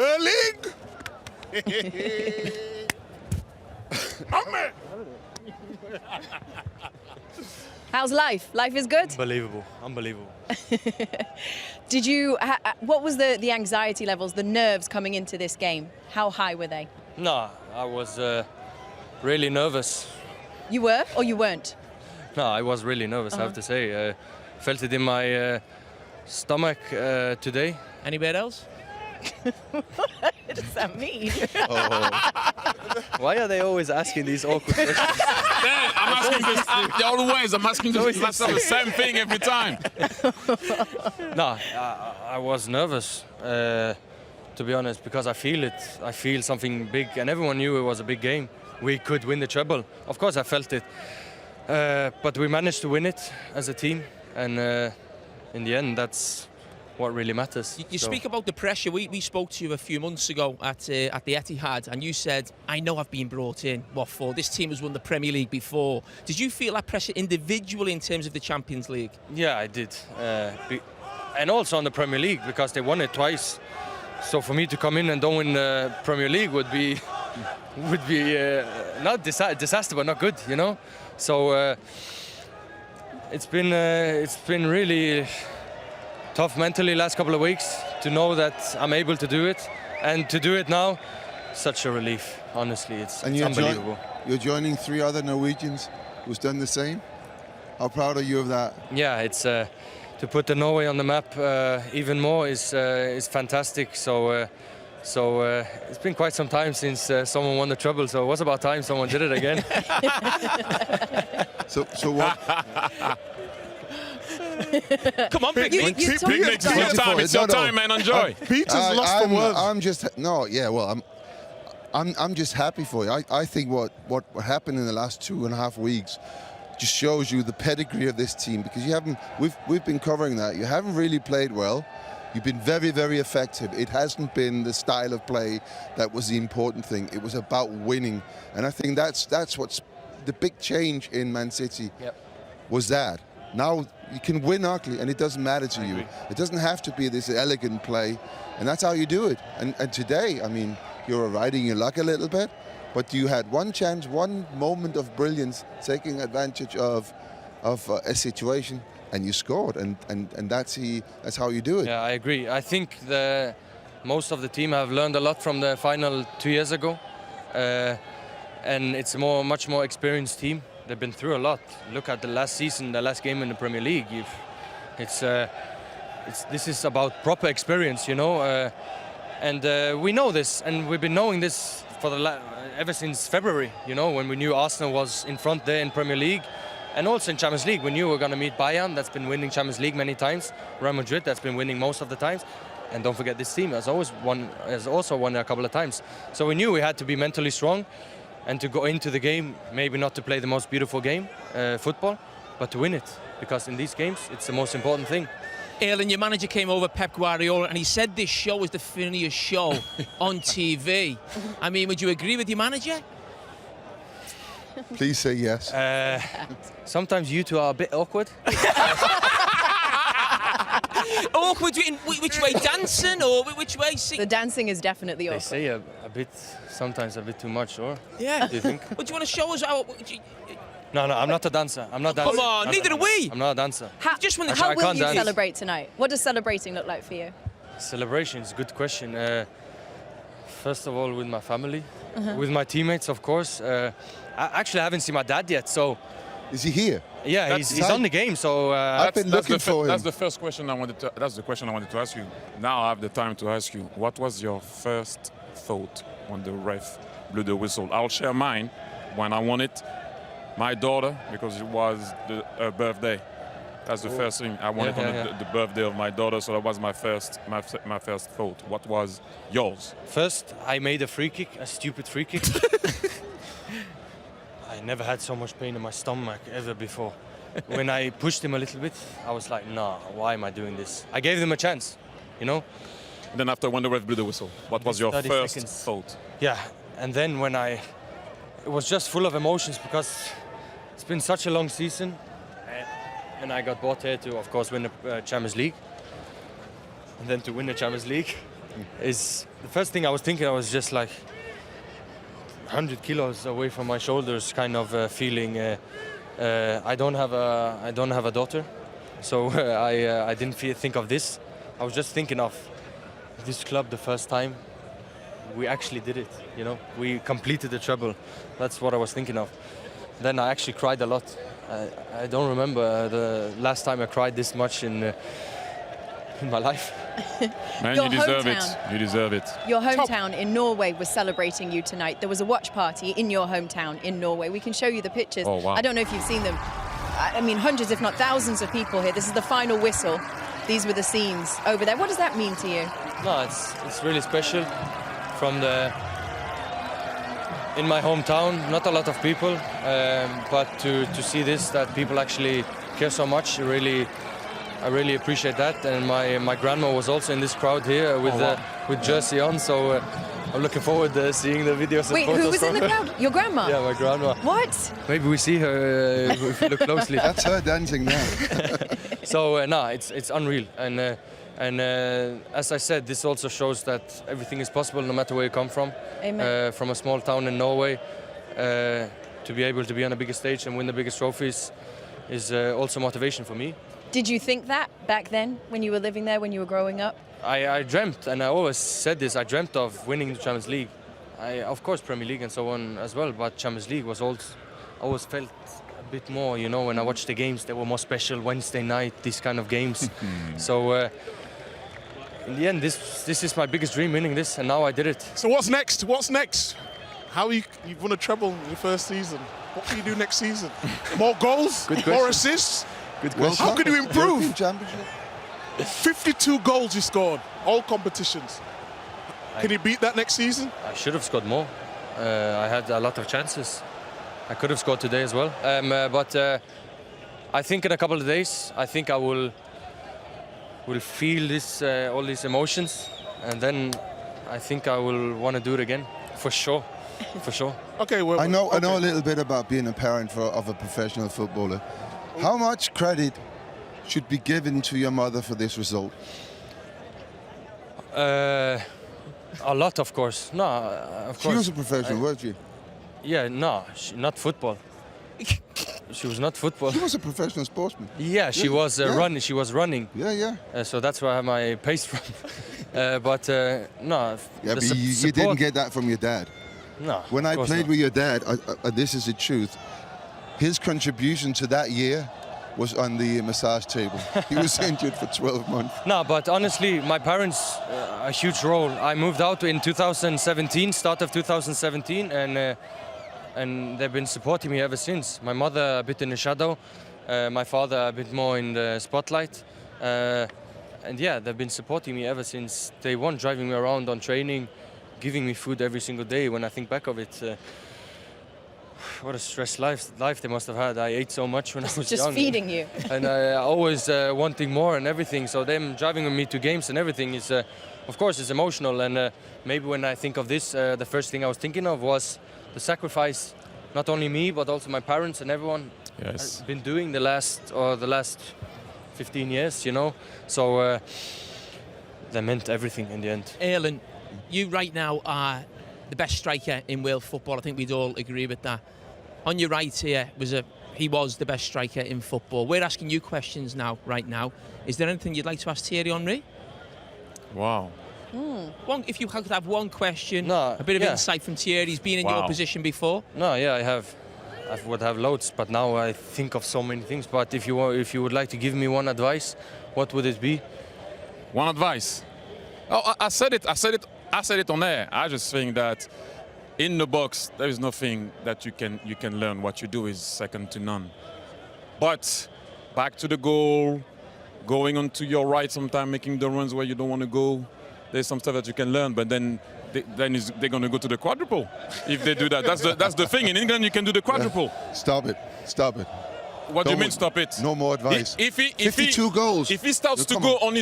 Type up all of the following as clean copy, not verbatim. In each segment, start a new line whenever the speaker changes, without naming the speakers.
Erling!
How's life? Life is good?
Unbelievable, unbelievable.
Did you, what was the anxiety levels, the nerves coming into this game? How high were they?
No, I was really nervous.
You were or you weren't?
No, I was really nervous, I have to say. Felt it in my stomach today.
Anywhere else?
What does that mean?
Why are they always asking these awkward questions?
I'm asking this always. I'm asking myself the same thing every time.
No, I was nervous, to be honest, because I feel it. I feel something big, and everyone knew it was a big game. We could win the treble. Of course, I felt it. But we managed to win it as a team, and in the end, that's what really matters.
You speak about the pressure. We spoke to you a few months ago at the Etihad, and you said, I know I've been brought in. What for? This team has won the Premier League before. Did you feel that pressure individually in terms of the Champions League?
Yeah, I did. And also on the Premier League, because they won it twice. So for me to come in and don't win the Premier League would be not disaster, but not good, you know. So it's been really tough mentally last couple of weeks to know that I'm able to do it, and to do it now, such a relief. Honestly, it's unbelievable.
You're joining 3 other Norwegians who's done the same. How proud are you of that?
Yeah, it's to put the Norway on the map even more is fantastic. So it's been quite some time since someone won the treble. So it was about time someone did it again.
So what?
Come on, Picnic.
It's your time. It's your time, man. Enjoy.
Peter's lost for words.
I'm just I'm just happy for you. I think what happened in the last 2.5 weeks just shows you the pedigree of this team, because we've been covering that. You haven't really played well. You've been very, very effective. It hasn't been the style of play that was the important thing. It was about winning, and I think that's what's the big change in Man City.
Yep.
Was that. Now you can win ugly, and it doesn't matter to you.
Agree.
It doesn't have to be this elegant play, and that's how you do it. And today, I mean, you're riding your luck a little bit, but you had one chance, one moment of brilliance, taking advantage of a situation, and you scored, and that's how you do it.
Yeah, I agree. I think most of the team have learned a lot from the final 2 years ago, and it's a much more experienced team. They've been through a lot. Look at the last season, the last game in the Premier League. This is about proper experience, you know, and we know this, and we've been knowing this for ever since February. You know, when we knew Arsenal was in front there in Premier League, and also in Champions League. We knew we were going to meet Bayern, that's been winning Champions League many times. Real Madrid, that's been winning most of the times. And don't forget, this team has also won a couple of times. So we knew we had to be mentally strong, and to go into the game, maybe not to play the most beautiful game, football, but to win it. Because in these games, it's the most important thing.
Erling, your manager came over, Pep Guardiola, and he said this show is the funniest show on TV. I mean, would you agree with your manager?
Please say yes.
Sometimes you two are a bit awkward.
Awkward in which way, dancing or which way?
The dancing is definitely
They
awkward.
say sometimes a bit too much, or?
Yeah.
Do you think?
Would you want to show us how?
No, I'm not a dancer. I'm not dancing.
Come on, neither are we.
I'm not a dancer.
How
I
will
can't
you
dance.
celebrate tonight? What does celebrating look like for you?
Celebration is a good question. First of all, with my family, with my teammates, of course. I haven't seen my dad yet, so.
Is he here?
Yeah, he's on the game, so.
I've been looking for him.
That's the first question that's the question I wanted to ask you. Now I have the time to ask you. What was your first thought when the ref blew the whistle? I'll share mine. When I won it, my daughter, because it was her birthday. That's the first thing I wanted on the birthday of my daughter. So that was my first thought. What was yours?
First, I made a free kick, a stupid free kick. I never had so much pain in my stomach ever before. When I pushed him a little bit, I was like, nah, why am I doing this? I gave them a chance, you know?
And then after when the ref blew the whistle, what was your
30
first
seconds.
thought?
Yeah, and then it was just full of emotions, because it's been such a long season, and I got brought here to, of course, win the Champions League. And then to win the Champions League, is the first thing I was thinking. I was just like 100 kilos away from my shoulders, kind of feeling. I don't have a daughter, so I didn't think of this. I was just thinking of this club the first time. We actually did it, you know. We completed the treble. That's what I was thinking of. Then I actually cried a lot. I don't remember the last time I cried this much in my life.
Man,
Your
you deserve it.
hometown.
You deserve it.
Your hometown in Norway was celebrating you tonight. There was a watch party in your hometown in Norway. We can show you the pictures.
Oh, wow.
I don't know if you've seen them. I mean, hundreds, if not thousands of people here. This is the final whistle. These were the scenes over there. What does that mean to you?
No, it's really special. In my hometown, not a lot of people, but to see this, that people actually care so much, I really appreciate that. And my grandma was also in this crowd here with jersey on, so I'm looking forward to seeing the videos and
Wait,
photos
who was in
from
the
her.
crowd? Your grandma?
Yeah, my grandma.
What?
Maybe we see her if we look closely.
That's her dancing now.
So no, it's unreal, and as I said, this also shows that everything is possible no matter where you come from.
Amen.
From a small town in Norway, to be able to be on the biggest stage and win the biggest trophies is also motivation for me.
Did you think that back then when you were living there, when you were growing up?
I dreamt, and I always said this, I dreamt of winning the Champions League. Of course, Premier League and so on as well, but Champions League was always felt a bit more, you know, when I watched the games, they were more special, Wednesday night, these kind of games. So in the end, this is my biggest dream, winning this, and now I did it.
So what's next? What's next? You've won a treble in your first season. What can you do next season? More goals?
Good
More
question.
assists?
Good
World
How
Cup,
can you improve?
European Championship.
52 goals you scored, all competitions. Can you beat that next season?
I should have scored more. I had a lot of chances. I could have scored today as well. But I think in a couple of days, I think I will feel this all these emotions, and then I think I will want to do it again, for sure, for sure.
Okay, well,
I know
okay.
a little bit about being a parent of a professional footballer. How much credit should be given to your mother for this result?
A lot, of course. No, of
She was
course.
a professional, wasn't she?
Yeah, no, not football. She was not football.
She was a professional sportsman.
Yeah, she
Yeah,
was
yeah.
running. She was running.
Yeah, yeah.
So that's where I have my pace from. But no,
Yeah,
the
but you
support-
didn't get that from your dad.
No.
When
of
I
course
played
not.
with your dad, this is the truth, his contribution to that year was on the massage table. He was injured for 12 months.
No, but honestly, my parents a huge role. I moved out in 2017, start of 2017, and they've been supporting me ever since. My mother a bit in the shadow, my father a bit more in the spotlight, and yeah, they've been supporting me ever since day one, driving me around on training, giving me food every single day. When I think back of it, what a stressed life they must have had. I ate so much when I was
Just
young.
feeding you.
And I always wanting more and everything. So them driving me to games and everything is, of course, it's emotional. And maybe when I think of this, the first thing I was thinking of was the sacrifice, not only me but also my parents and everyone
Yes.
has been doing the last 15 years. You know, so they meant everything in the end.
Erlen, you right now are the best striker in world football. I think we'd all agree with that. On your right here he was the best striker in football. We're asking you questions now, right now. Is there anything you'd like to ask Thierry Henry?
Wow.
If you could have one question,
No,
a bit of
yeah.
insight from Thierry. He's been in your
Wow.
position before.
No, yeah, I would have loads, but now I think of so many things. But if you would like to give me one advice, what would it be?
One advice. Oh, I said it on air. I just think that in the box there is nothing that you can learn. What you do is second to none. But back to the goal, going on to your right, sometimes making the runs where you don't want to go. There's some stuff that you can learn, but then they're going to go to the quadruple if they do that. That's the thing. In England, you can do the quadruple.
Stop it. Stop it.
What do you
Don't-
mean? Stop it.
No more advice.
If he
52 goals.
If he starts
No,
to
come
go
on.
on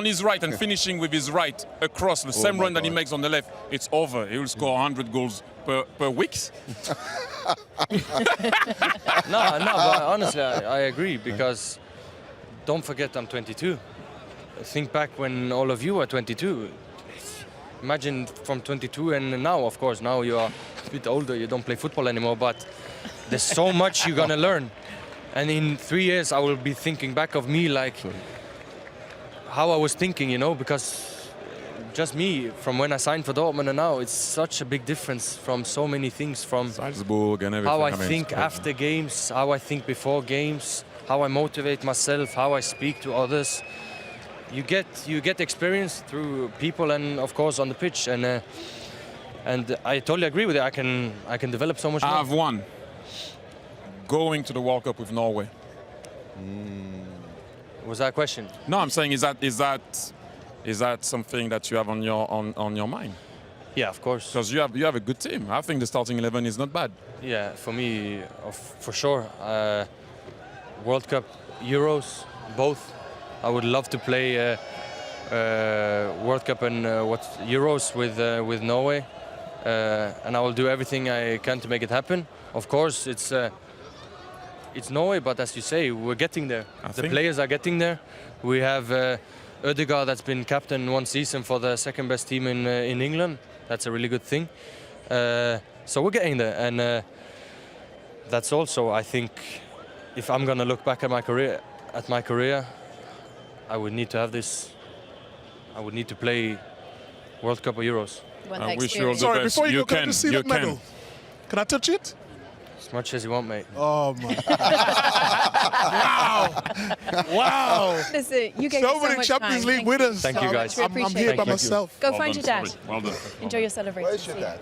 his
Oh,
right and finishing with his right across the same
my
run that he
God.
makes on the left, it's over. He will score 100 goals per week.
No, but honestly, I agree, because don't forget I'm 22. Think back when all of you were 22. Imagine from 22 and now, of course, now you are a bit older, you don't play football anymore, but there's so much you're gonna learn. And in 3 years, I will be thinking back of me like how I was thinking, you know, because just me, from when I signed for Dortmund and now, it's such a big difference from so many things, from
Salzburg and everything.
how I
mean,
think
it's crazy.
after games, how I think before games, how I motivate myself, how I speak to others. You get experience through people and of course on the pitch, and I totally agree with it. I can develop so much
I
more.
have one. Going to the World Cup with Norway.
Was that a question?
No, I'm saying is that something that you have on your mind?
Yeah, of course.
Because you have a good team. I think the starting 11 is not bad.
Yeah, for me, for sure. World Cup, Euros, both. I would love to play World Cup and Euros with Norway, and I will do everything I can to make it happen. Of course, it's Norway, but as you say, we're getting there. The players are getting there. We have Ødegaard that's been captain one season for the second best team in England. That's a really good thing. So we're getting there, and that's also, I think, if I'm gonna look back at my career, I would need to have this. I would need to play World Cup or Euros.
I wish you all the
Sorry,
best.
before you go, can I
can,
just see
you
that medal? Can I touch it?
As much as you want, mate.
Oh my! Wow!
Listen, you gave
So
us
many
much
Champions
time.
League winners.
Thank you, guys.
We
I'm
appreciate
here
it.
by
Thank you.
myself.
Go
Well
find
done,
your dad.
sorry. Well done.
Enjoy your celebration.
Where's your dad?